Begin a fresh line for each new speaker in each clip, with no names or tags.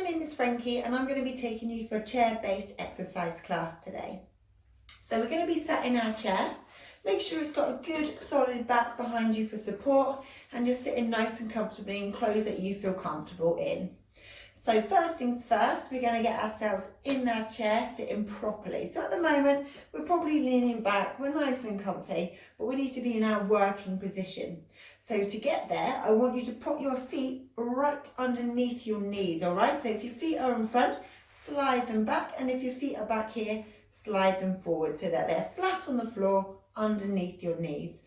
name is Frankie and I'm going to be taking you for a chair-based exercise class today. So we're going to be sat in our chair. Make sure it's got a good solid back behind you for support and you're sitting nice and comfortably in clothes that you feel comfortable in. So first things first, we're going to get ourselves in our chair sitting properly. So at the moment we're probably leaning back, we're nice and comfy, but we need to be in our working position. So to get there, I want you to put your feet right underneath your knees, all right? So if your feet are in front, slide them back, and if your feet are back here, slide them forward so that they're flat on the floor underneath your knees.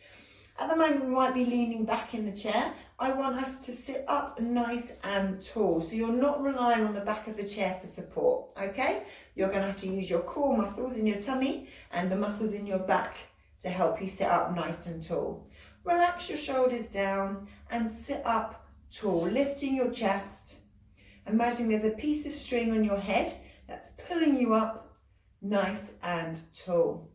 At the moment, we might be leaning back in the chair. I want us to sit up nice and tall, so you're not relying on the back of the chair for support, okay? You're going to have to use your core muscles in your tummy and the muscles in your back to help you sit up nice and tall. Relax your shoulders down and sit up tall, lifting your chest. Imagine there's a piece of string on your head that's pulling you up nice and tall.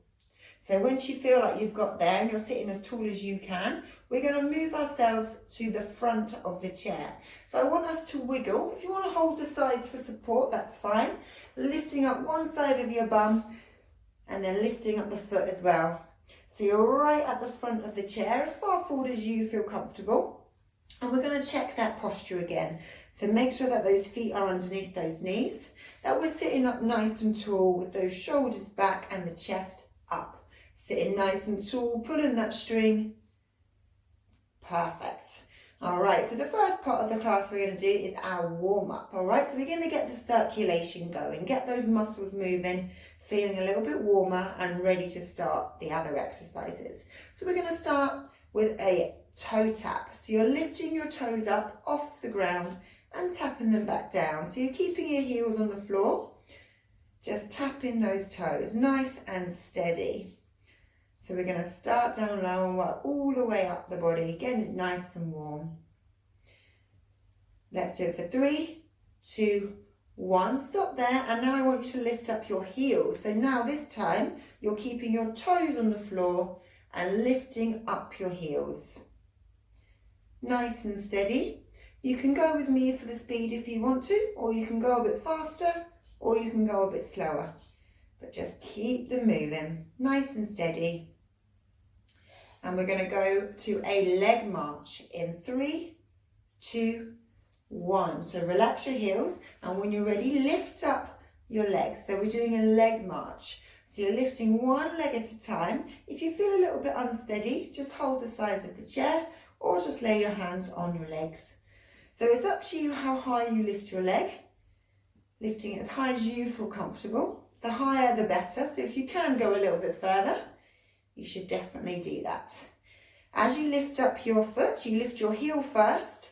So once you feel like you've got there and you're sitting as tall as you can, we're going to move ourselves to the front of the chair. So I want us to wiggle. If you want to hold the sides for support, that's fine. Lifting up one side of your bum and then lifting up the foot as well. So you're right at the front of the chair, as far forward as you feel comfortable. And we're going to check that posture again. So make sure that those feet are underneath those knees, that we're sitting up nice and tall with those shoulders back and the chest up. Sitting nice and tall, pulling that string. Perfect. All right, so the first part of the class we're going to do is our warm-up. All right, so we're going to get the circulation going, get those muscles moving, feeling a little bit warmer and ready to start the other exercises. So we're going to start with a toe tap. So you're lifting your toes up off the ground and tapping them back down. So you're keeping your heels on the floor, just tapping those toes, nice and steady. So we're going to start down low and work all the way up the body, getting it nice and warm. Let's do it for 3, 2, 1. Stop there, and now I want you to lift up your heels. So now this time you're keeping your toes on the floor and lifting up your heels. Nice and steady. You can go with me for the speed if you want to, or you can go a bit faster, or you can go a bit slower. But just keep them moving, nice and steady. And we're going to go to a leg march in 3, 2, 1. So relax your heels, and when you're ready, lift up your legs. So we're doing a leg march. So you're lifting one leg at a time. If you feel a little bit unsteady, just hold the sides of the chair or just lay your hands on your legs. So it's up to you how high you lift your leg, lifting it as high as you feel comfortable. The higher the better, so if you can go a little bit further, you should definitely do that. As you lift up your foot, you lift your heel first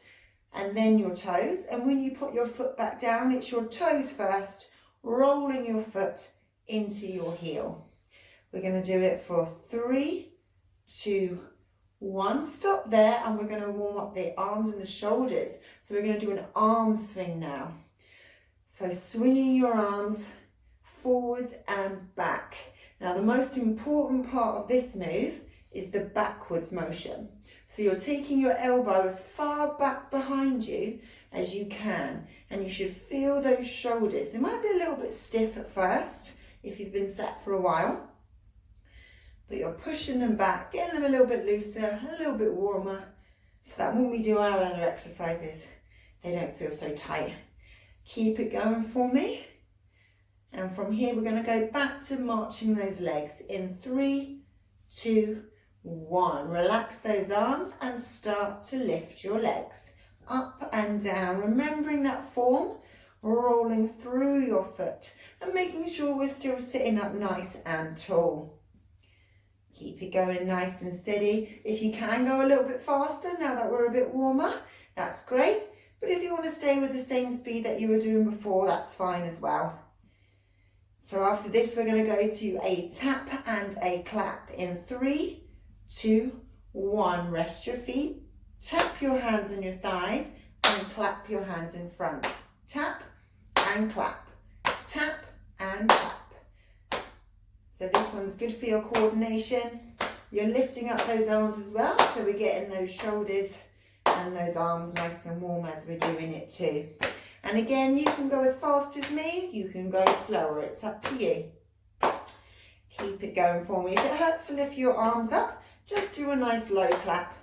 and then your toes. And when you put your foot back down, it's your toes first, rolling your foot into your heel. We're going to do it for 3, 2, 1. Stop there, and we're going to warm up the arms and the shoulders. So we're going to do an arm swing now. So swinging your arms forwards and back. Now the most important part of this move is the backwards motion. So you're taking your elbow as far back behind you as you can, and you should feel those shoulders. They might be a little bit stiff at first if you've been sat for a while, but you're pushing them back, getting them a little bit looser, a little bit warmer, so that when we do our other exercises, they don't feel so tight. Keep it going for me. And from here, we're going to go back to marching those legs in 3, 2, 1. Relax those arms and start to lift your legs up and down. Remembering that form, rolling through your foot and making sure we're still sitting up nice and tall. Keep it going nice and steady. If you can go a little bit faster now that we're a bit warmer, that's great. But if you want to stay with the same speed that you were doing before, that's fine as well. So after this, we're going to go to a tap and a clap in 3, 2, 1. Rest your feet, tap your hands on your thighs and clap your hands in front. Tap and clap, tap and clap. So this one's good for your coordination. You're lifting up those arms as well, so we're getting those shoulders and those arms nice and warm as we're doing it too. And again, you can go as fast as me, you can go slower, it's up to you. Keep it going for me. If it hurts to lift your arms up, just do a nice low clap.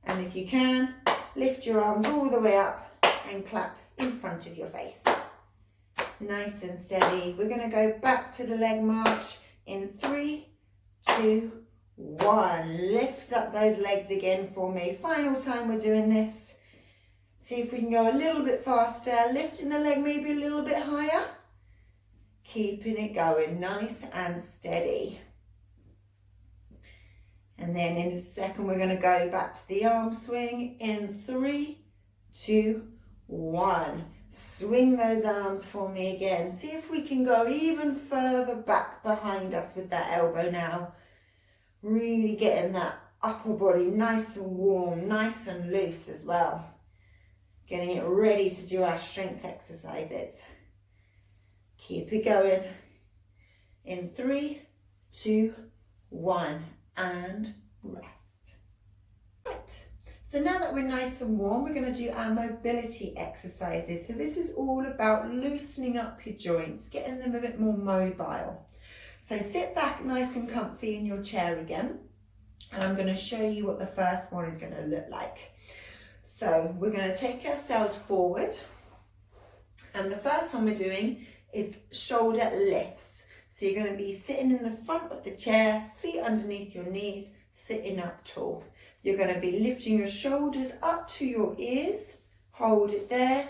And if you can, lift your arms all the way up and clap in front of your face. Nice and steady. We're going to go back to the leg march in 3, 2, 1. Lift up those legs again for me. Final time we're doing this. See if we can go a little bit faster, lifting the leg maybe a little bit higher. Keeping it going nice and steady. And then in a second we're going to go back to the arm swing in 3, 2, 1. Swing those arms for me again. See if we can go even further back behind us with that elbow now. Really getting that upper body nice and warm, nice and loose as well. Getting it ready to do our strength exercises. Keep it going. In 3, 2, 1, and rest. Right. So now that we're nice and warm, we're going to do our mobility exercises. So this is all about loosening up your joints, getting them a bit more mobile. So sit back nice and comfy in your chair again, and I'm going to show you what the first one is going to look like. So we're going to take ourselves forward, and the first one we're doing is shoulder lifts. So you're going to be sitting in the front of the chair, feet underneath your knees, sitting up tall. You're going to be lifting your shoulders up to your ears, hold it there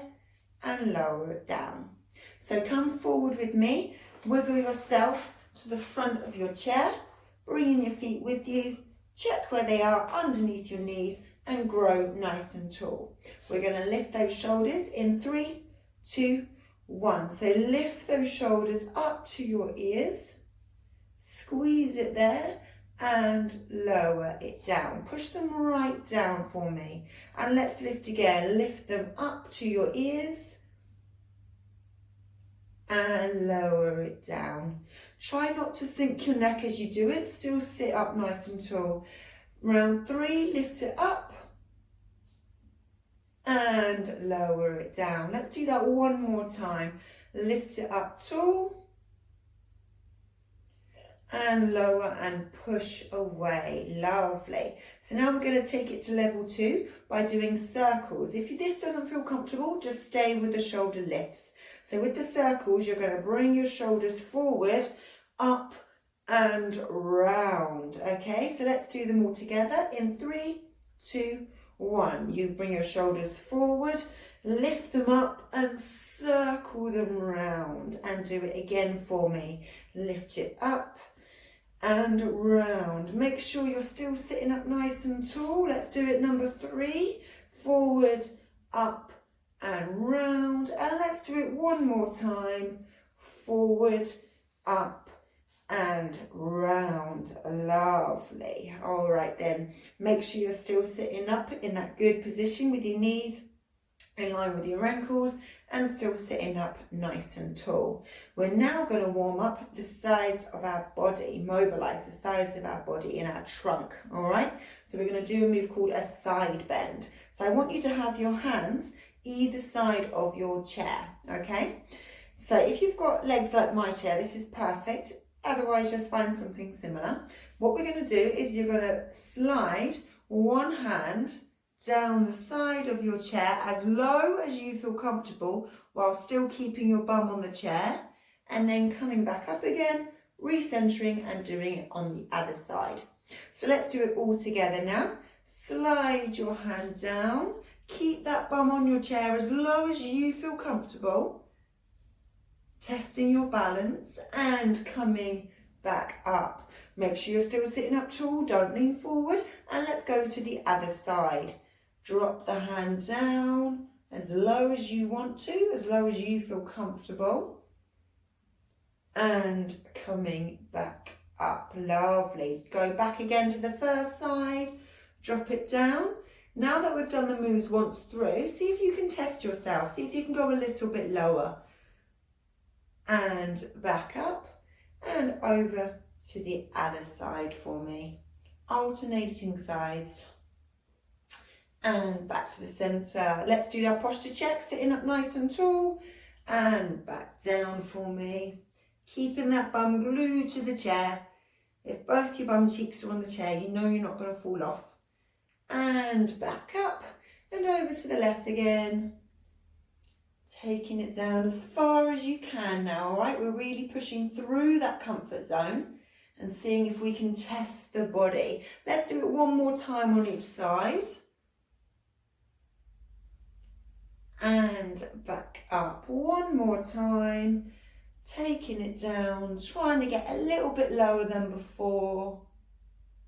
and lower it down. So come forward with me, wiggle yourself to the front of your chair, bringing your feet with you, check where they are underneath your knees and grow nice and tall. We're going to lift those shoulders in 3, 2, 1. So lift those shoulders up to your ears, squeeze it there and lower it down. Push them right down for me. And let's lift again. Lift them up to your ears and lower it down. Try not to sink your neck as you do it. Still sit up nice and tall. Round 3, lift it up and lower it down. Let's do that one more time. Lift it up tall and lower and push away. Lovely. So now we're going to take it to level 2 by doing circles. If this doesn't feel comfortable, just stay with the shoulder lifts. So with the circles, you're going to bring your shoulders forward, up and round. Okay, so let's do them all together in 3, 2, 1. You bring your shoulders forward, lift them up and circle them round, and do it again for me. Lift it up and round. Make sure you're still sitting up nice and tall. Let's do it number 3. Forward, up and round. And let's do it one more time. Forward, up and round. Lovely. All right then, make sure you're still sitting up in that good position with your knees in line with your ankles and still sitting up nice and tall. We're now going to warm up the sides of our body, mobilize the sides of our body in our trunk. All right, so we're going to do a move called a side bend. So I want you to have your hands either side of your chair. Okay, so if you've got legs like my chair, this is perfect. Otherwise, just find something similar. What we're going to do is you're going to slide one hand down the side of your chair as low as you feel comfortable while still keeping your bum on the chair, and then coming back up again, recentering and doing it on the other side. So let's do it all together now. Slide your hand down, keep that bum on your chair as low as you feel comfortable, testing your balance and coming back up. Make sure you're still sitting up tall, don't lean forward, and let's go to the other side. Drop the hand down as low as you want to, as low as you feel comfortable, and coming back up. Lovely. Go back again to the first side, drop it down. Now that we've done the moves once through, see if you can test yourself, see if you can go a little bit lower. And back up and over to the other side for me. Alternating sides. and back to the center. Let's do our posture check, sitting up nice and tall, and back down for me. Keeping that bum glued to the chair. If both your bum cheeks are on the chair, you know you're not going to fall off. And back up, and over to the left again. Taking it down as far as you can now, all right? We're really pushing through that comfort zone and seeing if we can test the body. Let's do it one more time on each side. And back up one more time. Taking it down, trying to get a little bit lower than before.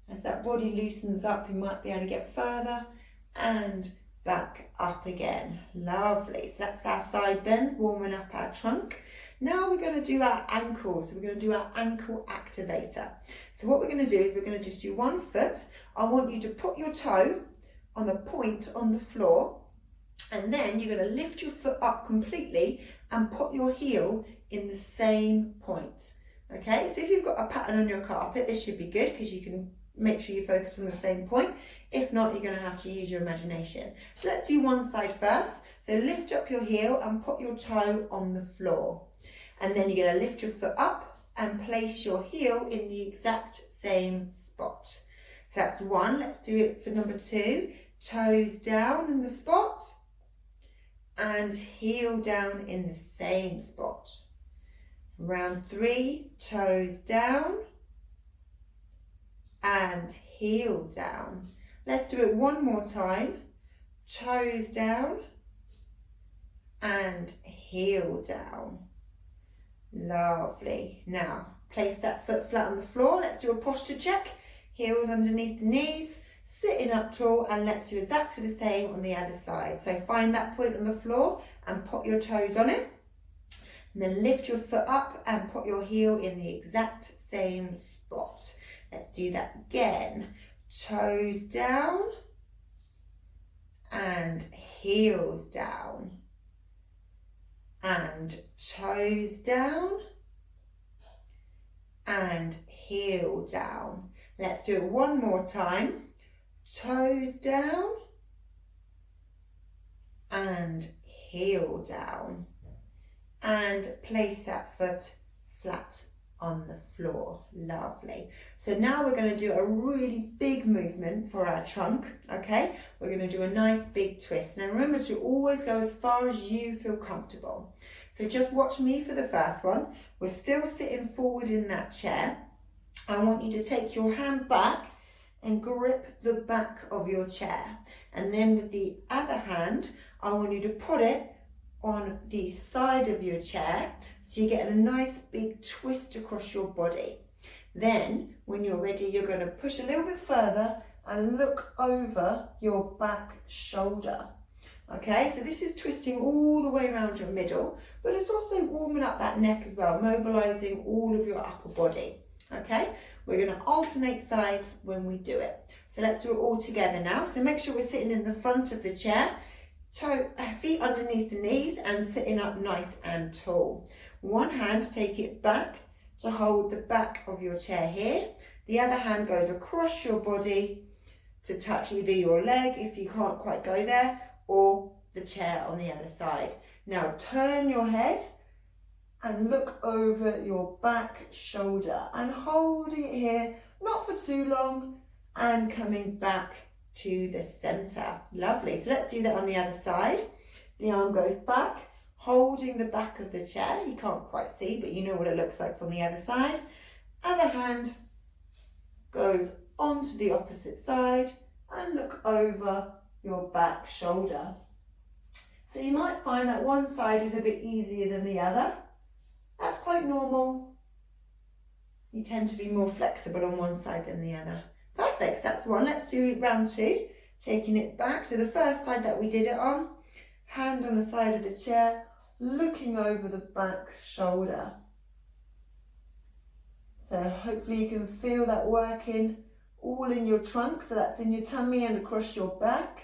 As that body loosens up, you might be able to get further. And back up again. Lovely. So that's our side bends, warming up our trunk. Now we're going to do our ankles. So we're going to do our ankle activator. So what we're going to do is we're going to just do one foot. I want you to put your toe on the point on the floor, and then you're going to lift your foot up completely and put your heel in the same point. Okay, so if you've got a pattern on your carpet, this should be good because you can make sure you focus on the same point. If not, you're going to have to use your imagination. So let's do one side first. So lift up your heel and put your toe on the floor. And then you're going to lift your foot up and place your heel in the exact same spot. So that's one. Let's do it for number two. Toes down in the spot and heel down in the same spot. Round three, toes down and heel down. Let's do it one more time. Toes down and heel down. Lovely. Now, place that foot flat on the floor. Let's do a posture check. Heels underneath the knees, sitting up tall, and let's do exactly the same on the other side. So find that point on the floor and put your toes on it. And then lift your foot up and put your heel in the exact same spot. Let's do that again. Toes down and heels down. And toes down and heel down. Let's do it one more time. Toes down and heel down. And place that foot flat on the floor. Lovely. So now we're going to do a really big movement for our trunk, okay? We're going to do a nice big twist. Now remember to always go as far as you feel comfortable. So just watch me for the first one. We're still sitting forward in that chair. I want you to take your hand back and grip the back of your chair. And then with the other hand, I want you to put it on the side of your chair, so you get a nice big twist across your body. Then, when you're ready, you're going to push a little bit further and look over your back shoulder. Okay, so this is twisting all the way around your middle, but it's also warming up that neck as well, mobilizing all of your upper body. Okay, we're going to alternate sides when we do it. So let's do it all together now. So make sure we're sitting in the front of the chair, feet underneath the knees and sitting up nice and tall. One hand, take it back to hold the back of your chair here. The other hand goes across your body to touch either your leg if you can't quite go there, or the chair on the other side. Now turn your head and look over your back shoulder and holding it here, not for too long, and coming back to the center. Lovely. So let's do that on the other side. The arm goes back, holding the back of the chair. You can't quite see, but you know what it looks like from the other side. Other hand goes onto the opposite side and look over your back shoulder. So you might find that one side is a bit easier than the other. That's quite normal. You tend to be more flexible on one side than the other. Perfect, that's one. Let's do round two, taking it back. So the first side that we did it on, hand on the side of the chair, looking over the back shoulder. So hopefully you can feel that working all in your trunk. So that's in your tummy and across your back,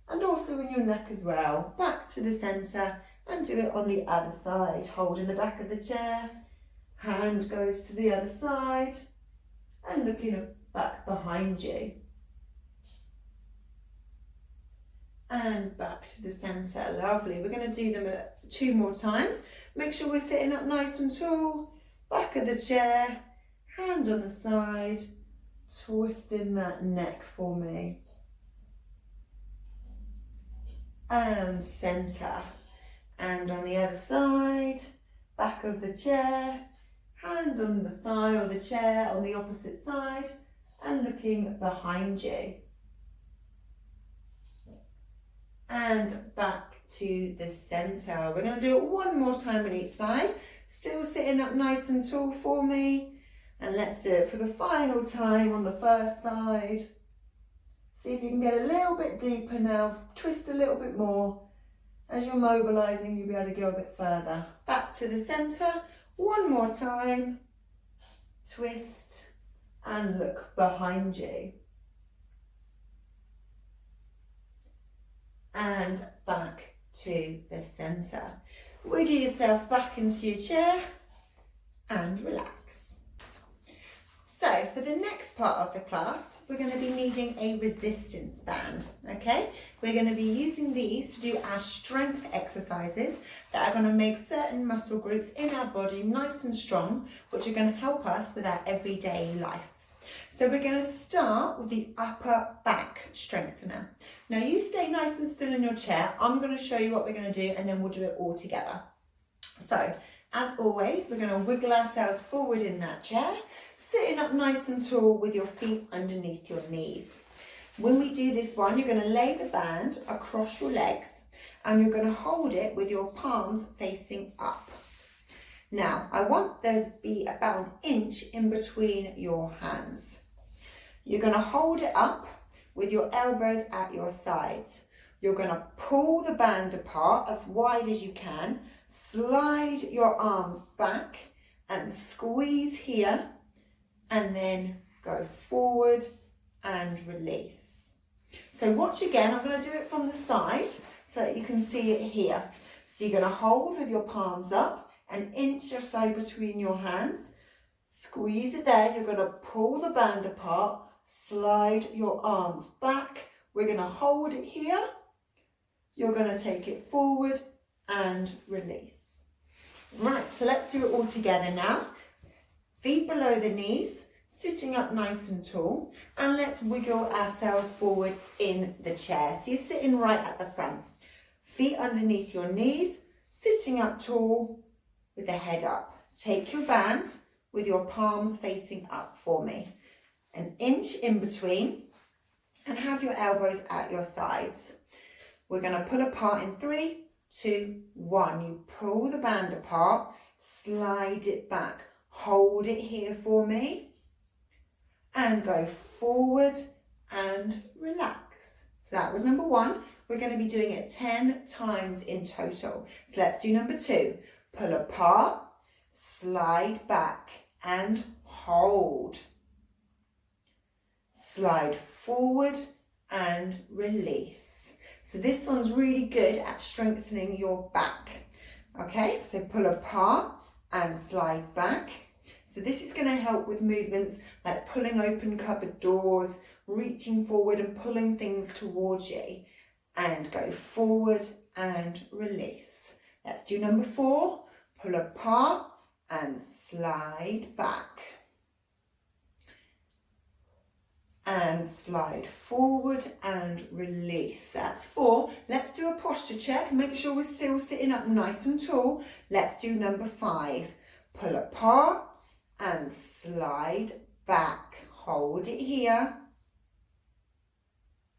and also in your neck as well. Back to the center and do it on the other side. Holding the back of the chair, hand goes to the other side and looking back behind you. and back to the center. Lovely. We're going to do them 2 more times. Make sure we're sitting up nice and tall, back of the chair, hand on the side, twisting that neck for me. And center. And on the other side, back of the chair, hand on the thigh or the chair on the opposite side, and looking behind you. And back to the center. We're going to do it 1 more time on each side. Still sitting up nice and tall for me. And let's do it for the final time on the first side. See if you can get a little bit deeper now. Twist a little bit more. As you're mobilizing, you'll be able to go a bit further. Back to the center. 1 more time. Twist and look behind you. And back to the center. Wiggle yourself back into your chair and relax. So for the next part of the class, we're going to be needing a resistance band, okay? We're going to be using these to do our strength exercises that are going to make certain muscle groups in our body nice and strong, which are going to help us with our everyday life. So we're going to start with the upper back strengthener. Now you stay nice and still in your chair. I'm going to show you what we're going to do and then we'll do it all together. So as always, we're going to wiggle ourselves forward in that chair, sitting up nice and tall with your feet underneath your knees. When we do this one, you're going to lay the band across your legs and you're going to hold it with your palms facing up. Now, I want there to be about 1 inch in between your hands. You're going to hold it up with your elbows at your sides. You're going to pull the band apart as wide as you can, slide your arms back and squeeze here, and then go forward and release. So watch again, I'm going to do it from the side so that you can see it here. So you're going to hold with your palms up, 1 inch or so between your hands, squeeze it there, you're going to pull the band apart, slide your arms back, we're going to hold it here, you're going to take it forward and release. Right, so let's do it all together now. Feet below the knees, sitting up nice and tall, and let's wiggle ourselves forward in the chair. So you're sitting right at the front. Feet underneath your knees, sitting up tall with the head up. Take your band with your palms facing up for me. 1 inch in between, and have your elbows at your sides. We're going to pull apart in 3, 2, 1. You pull the band apart, slide it back, hold it here for me, and go forward and relax. So that was number 1. We're going to be doing it 10 times in total. So let's do number 2. Pull apart, slide back and hold. Slide forward and release. So this one's really good at strengthening your back. Okay, so pull apart and slide back. So this is going to help with movements like pulling open cupboard doors, reaching forward and pulling things towards you. And go forward and release. Let's do number 4. Pull apart and slide back. And slide forward and release. That's 4. Let's do a posture check. Make sure we're still sitting up nice and tall. Let's do number 5. Pull apart and slide back. Hold it here.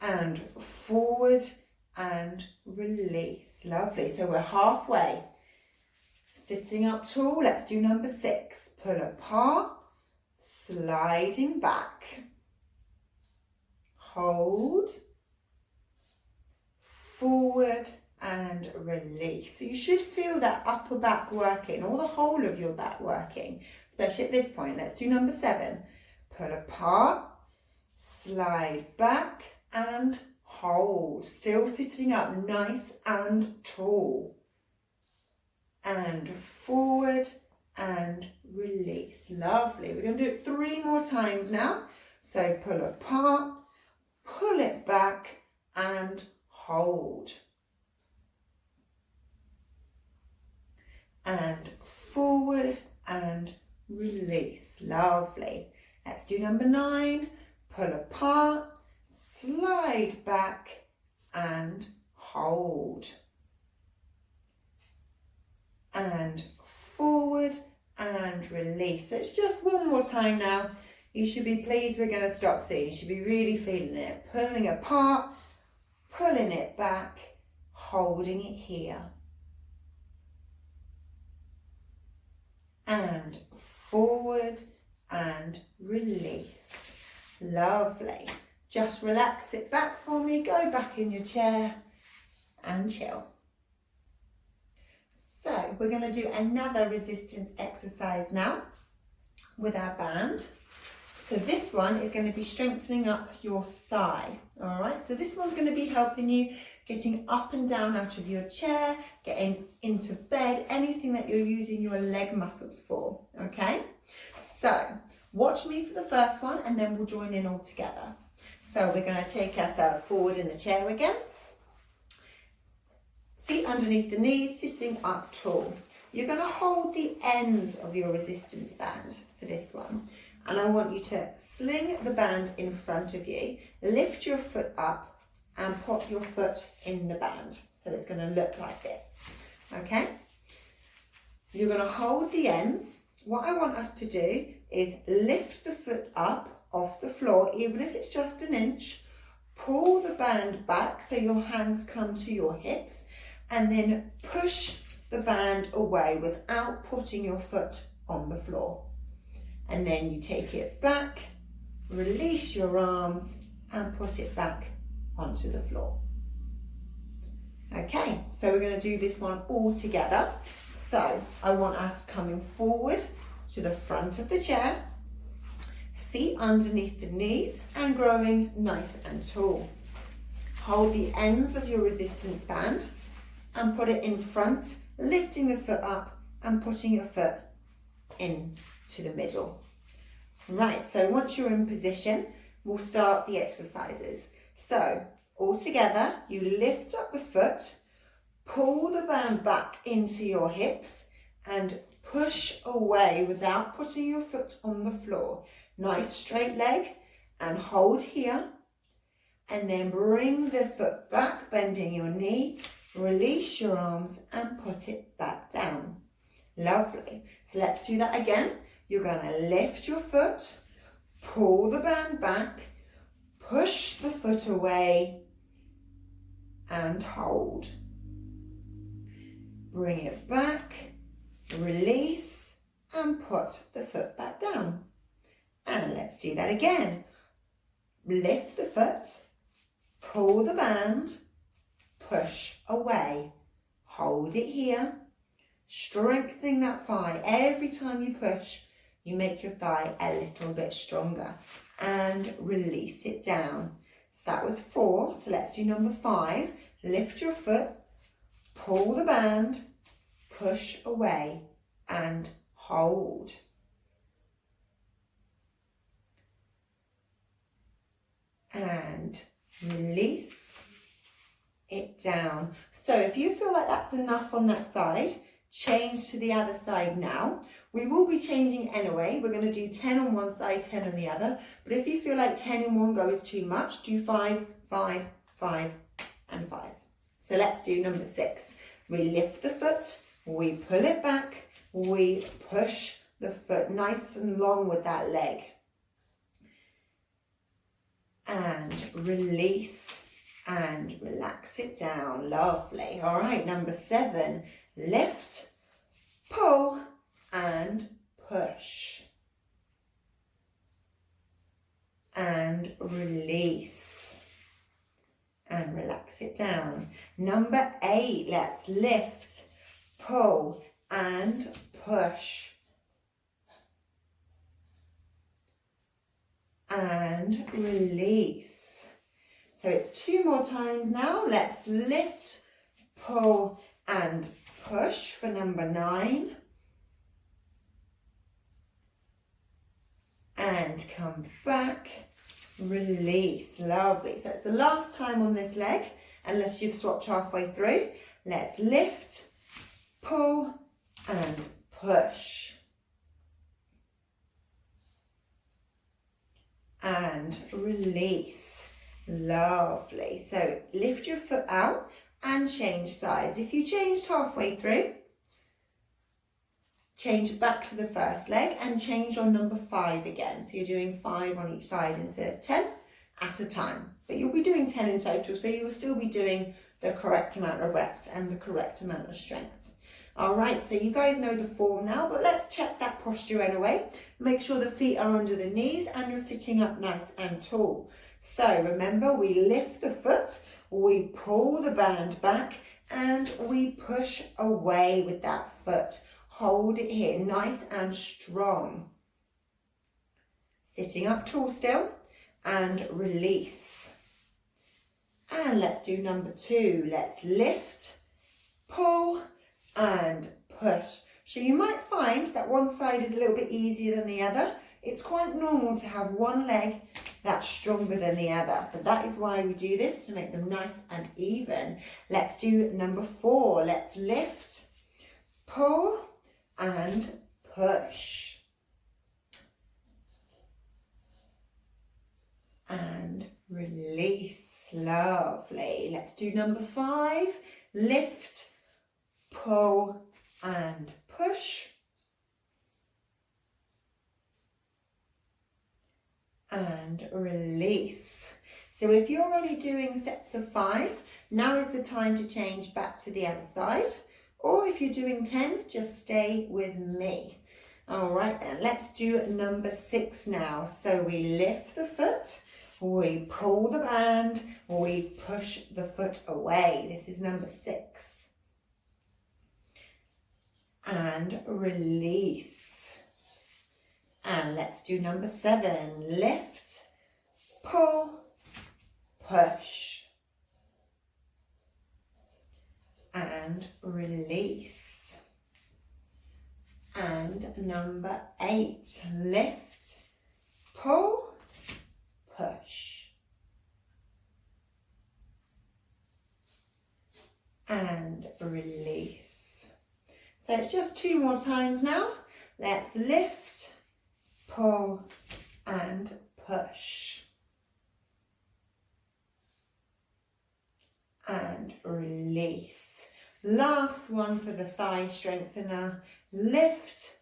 And forward and release. Lovely. So we're halfway. Sitting up tall. Let's do number 6. Pull apart, sliding back. Hold, forward and release. So you should feel that upper back working, or the whole of your back working, especially at this point. Let's do number 7. Pull apart, slide back and hold. Still sitting up nice and tall. And forward and release. Lovely. We're going to do it 3 more times now. So pull apart, pull it back and hold. And forward and release. Lovely. Let's do number 9. Pull apart, slide back and hold. And forward and release. So it's just one more time now. You should be pleased we're going to stop soon. You should be really feeling it. Pulling apart, pulling it back, holding it here. And forward and release. Lovely. Just relax it back for me. Go back in your chair and chill. So we're going to do another resistance exercise now with our band. So this one is going to be strengthening up your thigh. All right, so this one's going to be helping you getting up and down out of your chair, getting into bed, anything that you're using your leg muscles for. Okay, so watch me for the first one and then we'll join in all together. So we're going to take ourselves forward in the chair again. Feet underneath the knees, sitting up tall. You're going to hold the ends of your resistance band for this one. And I want you to sling the band in front of you, lift your foot up and pop your foot in the band. So it's going to look like this, okay? You're going to hold the ends. What I want us to do is lift the foot up off the floor, even if it's just an inch, pull the band back so your hands come to your hips, and then push the band away without putting your foot on the floor. And then you take it back, release your arms and put it back onto the floor. Okay, so we're going to do this one all together. So I want us coming forward to the front of the chair, feet underneath the knees and growing nice and tall. Hold the ends of your resistance band and put it in front, lifting the foot up and putting your foot into the middle. Right, so once you're in position, we'll start the exercises. So all together, you lift up the foot, pull the band back into your hips and push away without putting your foot on the floor. Nice straight leg and hold here. And then bring the foot back, bending your knee, release your arms and put it back down. Lovely. So let's do that again. You're going to lift your foot, pull the band back, push the foot away and hold. Bring it back, release and put the foot back down. And let's do that again. Lift the foot, pull the band, push away, hold it here, strengthening that thigh. Every time you push, you make your thigh a little bit stronger and release it down. So that was 4, so let's do number 5. Lift your foot, pull the band, push away and hold. And release it down. So if you feel like that's enough on that side, change to the other side now. We will be changing anyway. We're going to do 10 on one side, 10 on the other. But if you feel like 10 in one go is too much, do 5, 5, 5 and 5. So let's do number 6. We lift the foot, we pull it back, we push the foot nice and long with that leg. And release and relax it down. Lovely. All right, number 7. Lift, pull and push. And release. And relax it down. Number 8. Let's lift, pull and push. And release. So it's 2 more times now. Let's lift, pull and push for number 9. And come back, release. Lovely. So it's the last time on this leg. unless you've swapped halfway through. Let's lift, pull and push. And release. Lovely. So lift your foot out and change sides. If you changed halfway through, change back to the first leg and change on number 5 again. So you're doing 5 on each side instead of 10 at a time. But you'll be doing 10 in total, so you will still be doing the correct amount of reps and the correct amount of strength. All right, so you guys know the form now, but let's check that posture anyway. Make sure the feet are under the knees and you're sitting up nice and tall. So remember, we lift the foot, we pull the band back and we push away with that foot. Hold it here, nice and strong. Sitting up tall still and release. And let's do number 2. Let's lift, pull and push. So you might find that one side is a little bit easier than the other. It's quite normal to have one leg that's stronger than the other, but that is why we do this, to make them nice and even. Let's do number 4. Let's lift, pull and push. And release. Lovely. Let's do number 5. Lift, pull and push. And release. So if you're only doing sets of 5, now is the time to change back to the other side. Or if you're doing 10, just stay with me. All right, then let's do number 6 now. So we lift the foot, we pull the band, we push the foot away. This is number 6. And release. And let's do number 7. Lift, pull, push. And release. And number 8. Lift, pull, push. And release. So it's just 2 more times now. Let's lift, pull and push. And release. Last one for the thigh strengthener. Lift,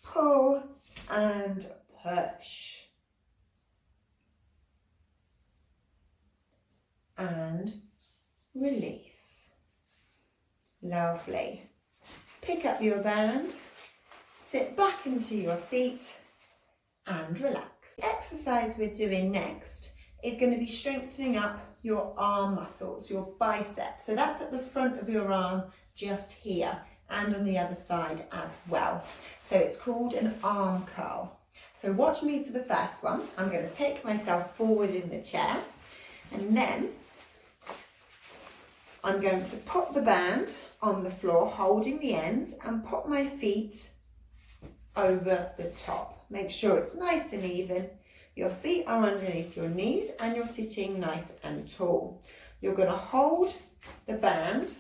pull and push. And release. Lovely. Pick up your band, sit back into your seat and relax. The exercise we're doing next is going to be strengthening up your arm muscles, your biceps. So that's at the front of your arm, just here, and on the other side as well. So it's called an arm curl. So watch me for the first one. I'm going to take myself forward in the chair, and then I'm going to put the band on the floor, holding the ends, and put my feet over the top. Make sure it's nice and even. Your feet are underneath your knees and you're sitting nice and tall. You're going to hold the band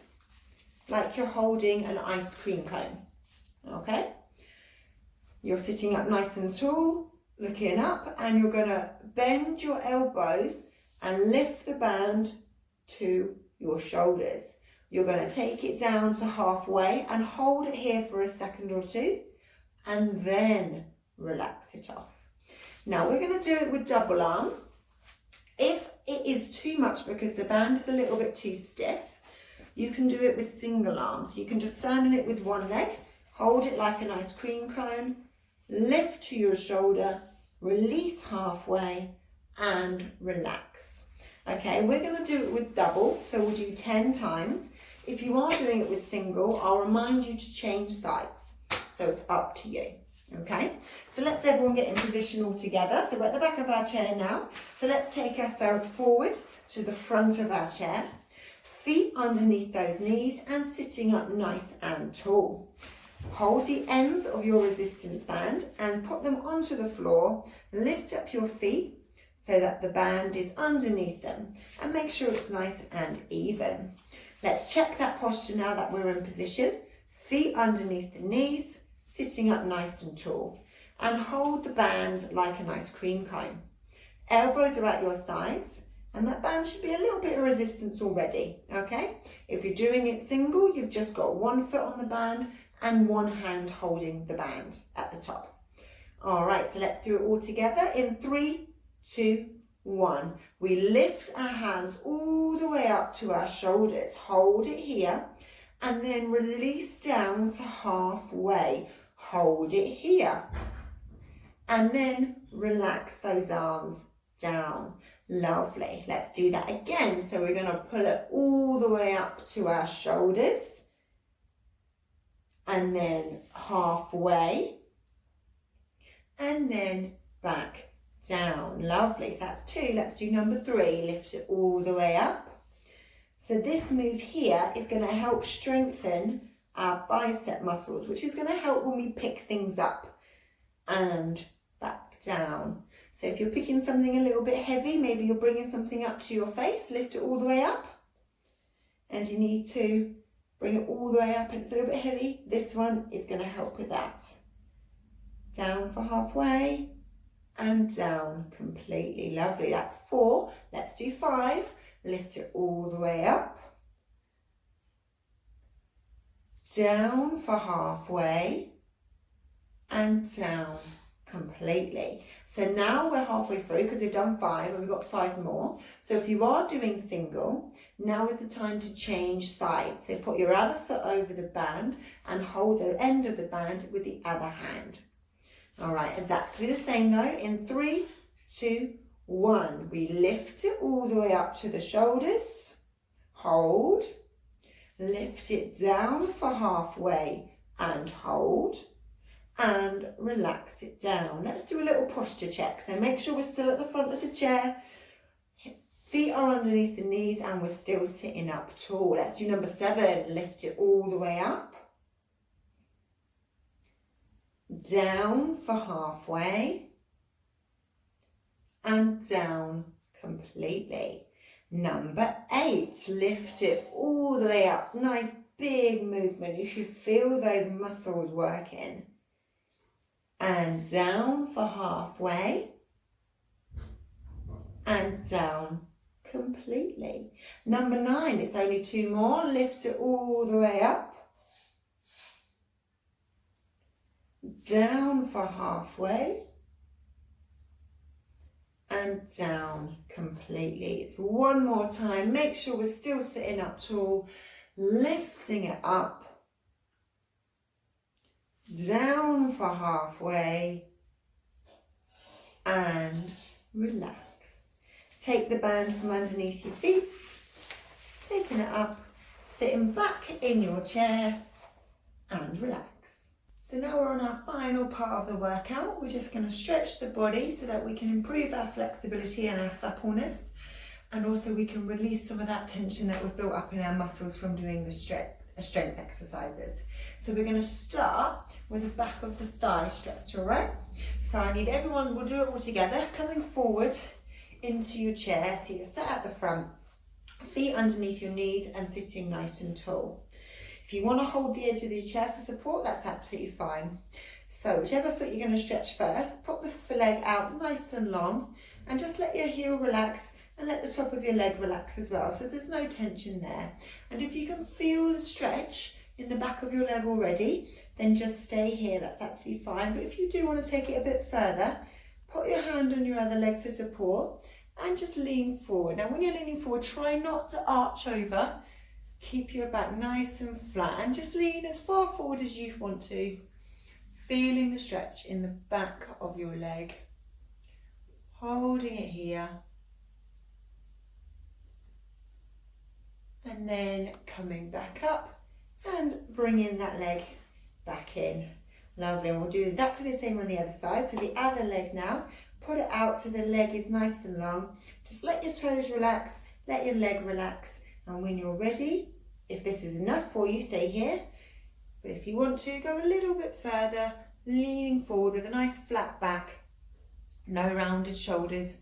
like you're holding an ice cream cone. Okay? You're sitting up nice and tall, looking up, and you're going to bend your elbows and lift the band to your shoulders. You're going to take it down to halfway and hold it here for a second or 2 and then relax it off. Now we're going to do it with double arms. If it is too much because the band is a little bit too stiff, you can do it with single arms. You can just stand in it with one leg, hold it like an ice cream cone, lift to your shoulder, release halfway and relax. Okay, we're going to do it with double, so we'll do 10 times. If you are doing it with single, I'll remind you to change sides. So it's up to you. Okay, so let's everyone get in position all together. So we're at the back of our chair now. So let's take ourselves forward to the front of our chair. Feet underneath those knees and sitting up nice and tall. Hold the ends of your resistance band and put them onto the floor. Lift up your feet so that the band is underneath them, and make sure it's nice and even. Let's check that posture now that we're in position. Feet underneath the knees, sitting up nice and tall, and hold the band like an ice cream cone. Elbows are at your sides, and that band should be a little bit of resistance already, okay? If you're doing it single, you've just got one foot on the band and one hand holding the band at the top. All right, so let's do it all together in 3, 2, 1. We lift our hands all the way up to our shoulders, hold it here, and then release down to halfway. Hold it here, and then relax those arms down. Lovely. Let's do that again. So we're going to pull it all the way up to our shoulders, and then halfway, and then back down. Lovely. So that's 2. Let's do number 3. Lift it all the way up. So this move here is going to help strengthen our bicep muscles, which is going to help when we pick things up and back down. So if you're picking something a little bit heavy, maybe you're bringing something up to your face, lift it all the way up. And you need to bring it all the way up and it's a little bit heavy. This one is going to help with that. Down for halfway and down completely. Lovely. That's 4. Let's do 5. Lift it all the way up. Down for halfway and down completely. So now we're halfway through because we've done 5 and we've got 5 more. So if you are doing single, now is the time to change sides. So put your other foot over the band and hold the end of the band with the other hand. All right, exactly the same though. In 3, 2, 1. We lift it all the way up to the shoulders. Hold. Lift it down for halfway and hold. And relax it down. Let's do a little posture check. So make sure we're still at the front of the chair. Feet are underneath the knees and we're still sitting up tall. Let's do number 7. Lift it all the way up. Down for halfway. And down completely. Number 8. Lift it all the way up. Nice big movement. You should feel those muscles working. And down for halfway, and down completely. Number 9, it's only 2 more. Lift it all the way up, down for halfway, and down completely. It's one more time. Make sure we're still sitting up tall, lifting it up, down for halfway and relax. Take the band from underneath your feet, taking it up, sitting back in your chair and relax. So now we're on our final part of the workout. We're just going to stretch the body so that we can improve our flexibility and our suppleness, and also we can release some of that tension that we've built up in our muscles from doing the strength exercises. So we're going to start with the back of the thigh stretch, all right? So I need everyone, we'll do it all together, coming forward into your chair. So you're sat at the front, feet underneath your knees and sitting nice and tall. If you want to hold the edge of the chair for support, that's absolutely fine. So whichever foot you're going to stretch first, put the leg out nice and long and just let your heel relax and let the top of your leg relax as well. So there's no tension there. And if you can feel the stretch in the back of your leg already, then just stay here, that's absolutely fine. But if you do want to take it a bit further, put your hand on your other leg for support and just lean forward. Now when you're leaning forward, try not to arch over. Keep your back nice and flat and just lean as far forward as you want to, feeling the stretch in the back of your leg, holding it here, and then coming back up and bringing that leg back in. Lovely. And we'll do exactly the same on the other side. So the other leg now, put it out so the leg is nice and long. Just let your toes relax, let your leg relax. And when you're ready, if this is enough for you, stay here. But if you want to, go a little bit further, leaning forward with a nice flat back, no rounded shoulders,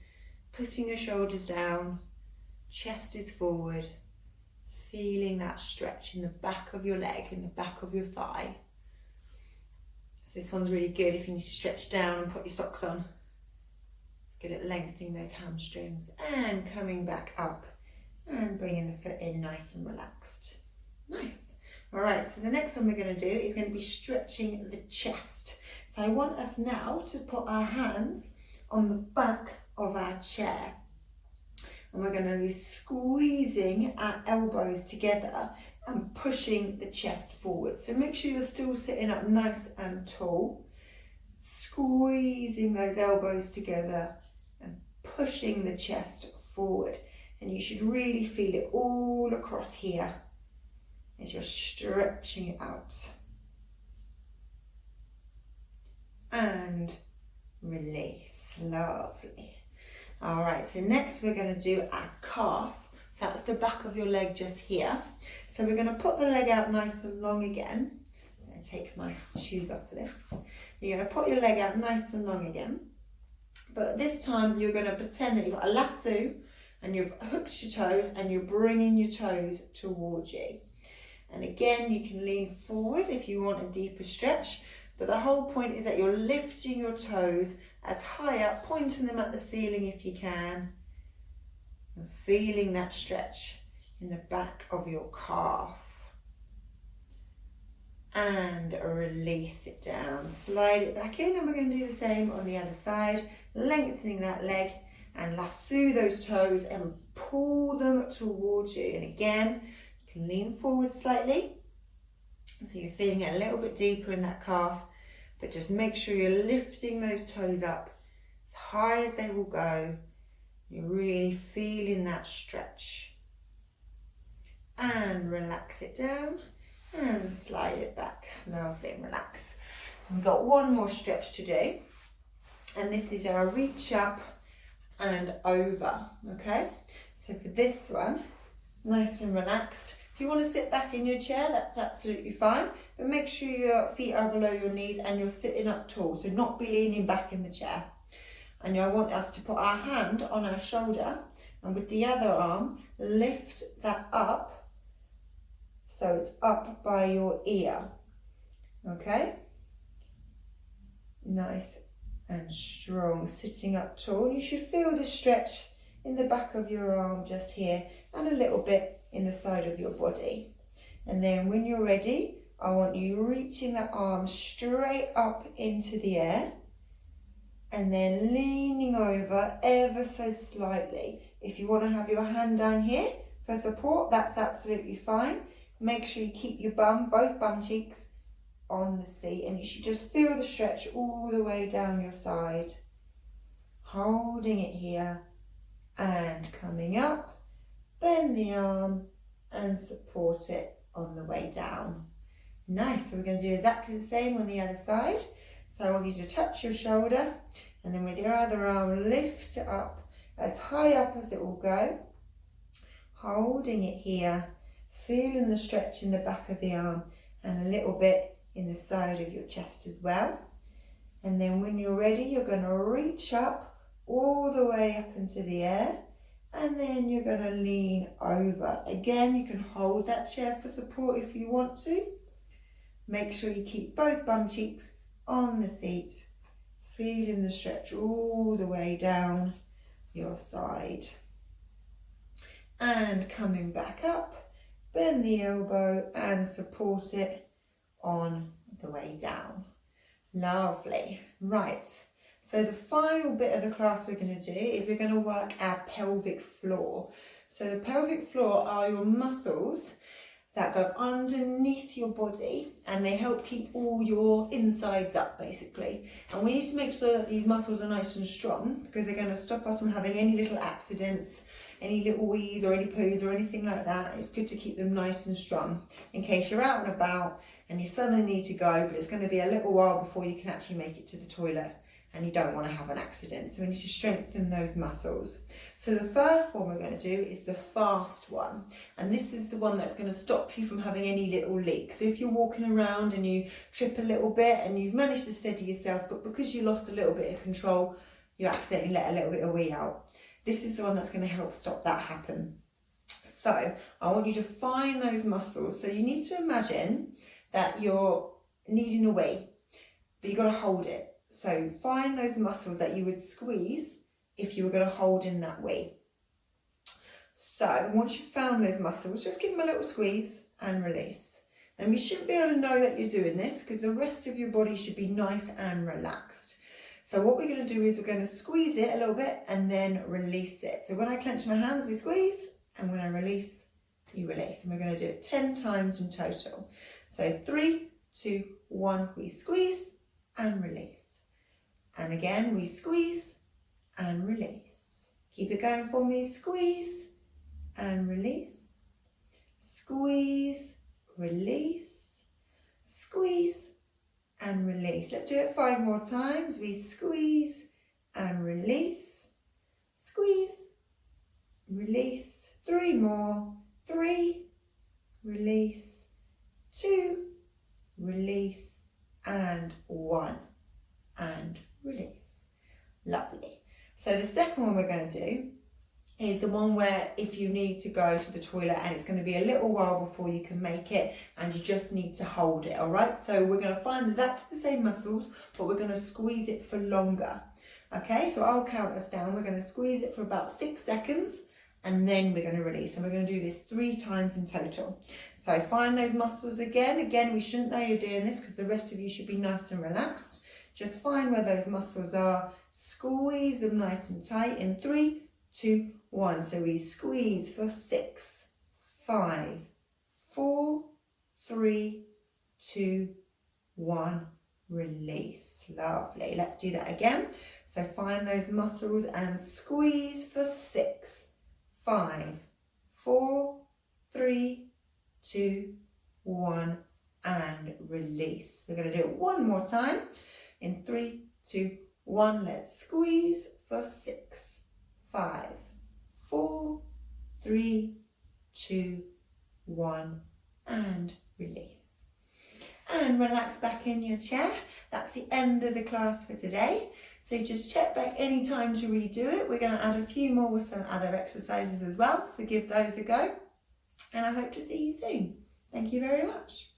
putting your shoulders down, chest is forward, feeling that stretch in the back of your leg, in the back of your thigh. So this one's really good if you need to stretch down and put your socks on. It's good at lengthening those hamstrings and coming back up and bringing the foot in nice and relaxed. Nice. All right, so the next one we're going to do is going to be stretching the chest. So I want us now to put our hands on the back of our chair. And we're going to be squeezing our elbows together and pushing the chest forward. So make sure you're still sitting up nice and tall, squeezing those elbows together and pushing the chest forward. And you should really feel it all across here as you're stretching it out. And release. Lovely. All right, so next we're going to do our calf. So that's the back of your leg just here. So we're going to put the leg out nice and long again. I'm going to take my shoes off for this. You're going to put your leg out nice and long again. But this time you're going to pretend that you've got a lasso and you've hooked your toes and you're bringing your toes towards you. And again, you can lean forward if you want a deeper stretch. But the whole point is that you're lifting your toes as high up, pointing them at the ceiling if you can. And feeling that stretch in the back of your calf. And release it down. Slide it back in, and we're going to do the same on the other side. Lengthening that leg and lasso those toes and pull them towards you. And again, you can lean forward slightly. So you're feeling it a little bit deeper in that calf. But just make sure you're lifting those toes up as high as they will go. You're really feeling that stretch. And relax it down and slide it back. Lovely, and relax. We've got one more stretch to do. And this is our reach up and over, okay? So for this one, nice and relaxed. If you want to sit back in your chair, that's absolutely fine. But make sure your feet are below your knees and you're sitting up tall. So not be leaning back in the chair. And I want us to put our hand on our shoulder and with the other arm, lift that up so it's up by your ear. Okay? Nice and strong, sitting up tall. You should feel the stretch in the back of your arm just here and a little bit in the side of your body. And then when you're ready, I want you reaching that arm straight up into the air and then leaning over ever so slightly. If you want to have your hand down here for support, that's absolutely fine. Make sure you keep your bum, both bum cheeks, on the seat, and you should just feel the stretch all the way down your side. Holding it here and coming up, bend the arm and support it on the way down. Nice, so we're going to do exactly the same on the other side. So I want you to touch your shoulder and then with your other arm lift it up as high up as it will go. Holding it here, feeling the stretch in the back of the arm and a little bit in the side of your chest as well. And then when you're ready, you're going to reach up all the way up into the air and then you're going to lean over. Again, you can hold that chair for support if you want to. Make sure you keep both bum cheeks on the seat, feeling the stretch all the way down your side. And coming back up, bend the elbow and support it on the way down. Lovely. Right, so the final bit of the class we're going to do is we're going to work our pelvic floor. So the pelvic floor are your muscles that go underneath your body and they help keep all your insides up basically. And we need to make sure that these muscles are nice and strong because they're going to stop us from having any little accidents, any little wheeze or any poos or anything like that. It's good to keep them nice and strong in case you're out and about and you suddenly need to go, but it's going to be a little while before you can actually make it to the toilet and you don't want to have an accident. So we need to strengthen those muscles. So the first one we're going to do is the fast one. And this is the one that's going to stop you from having any little leaks. So if you're walking around and you trip a little bit and you've managed to steady yourself, but because you lost a little bit of control, you accidentally let a little bit of wee out. this is the one that's going to help stop that happen. So I want you to find those muscles. So you need to imagine that you're needing a wee, but you've got to hold it. So find those muscles that you would squeeze if you were going to hold in that wee. So once you've found those muscles, just give them a little squeeze and release. And we shouldn't be able to know that you're doing this because the rest of your body should be nice and relaxed. So what we're going to do is we're going to squeeze it a little bit and then release it. So when I clench my hands, we squeeze, and when I release, you release. And we're going to do it 10 times in total. So 3, 2, 1, we squeeze and release. And again, we squeeze and release. Keep it going for me. Squeeze and release. Squeeze, release. Squeeze and release. Let's do it 5 more times. We squeeze and release. Squeeze, release. 3 more. 3, release. 2, release. And 1. And release. Lovely. So the second one we're going to do is the one where if you need to go to the toilet and it's going to be a little while before you can make it and you just need to hold it, all right? So we're going to find exactly the same muscles, but we're going to squeeze it for longer. Okay, so I'll count us down. We're going to squeeze it for about 6 seconds and then we're going to release. And we're going to do this 3 times in total. So find those muscles again. Again, we shouldn't know you're doing this because the rest of you should be nice and relaxed. Just find where those muscles are, squeeze them nice and tight in 3, 2, 1. So we squeeze for 6, 5, 4, 3, 2, 1, release. Lovely. Let's do that again. So find those muscles and squeeze for 6, 5, 4, 3, 2, 1, and release. We're going to do it one more time. In 3, 2, 1, let's squeeze for 6, 5, 4, 3, 2, 1, and release. And relax back in your chair. That's the end of the class for today. So just check back any time to redo it. We're going to add a few more with some other exercises as well. So give those a go. And I hope to see you soon. Thank you very much.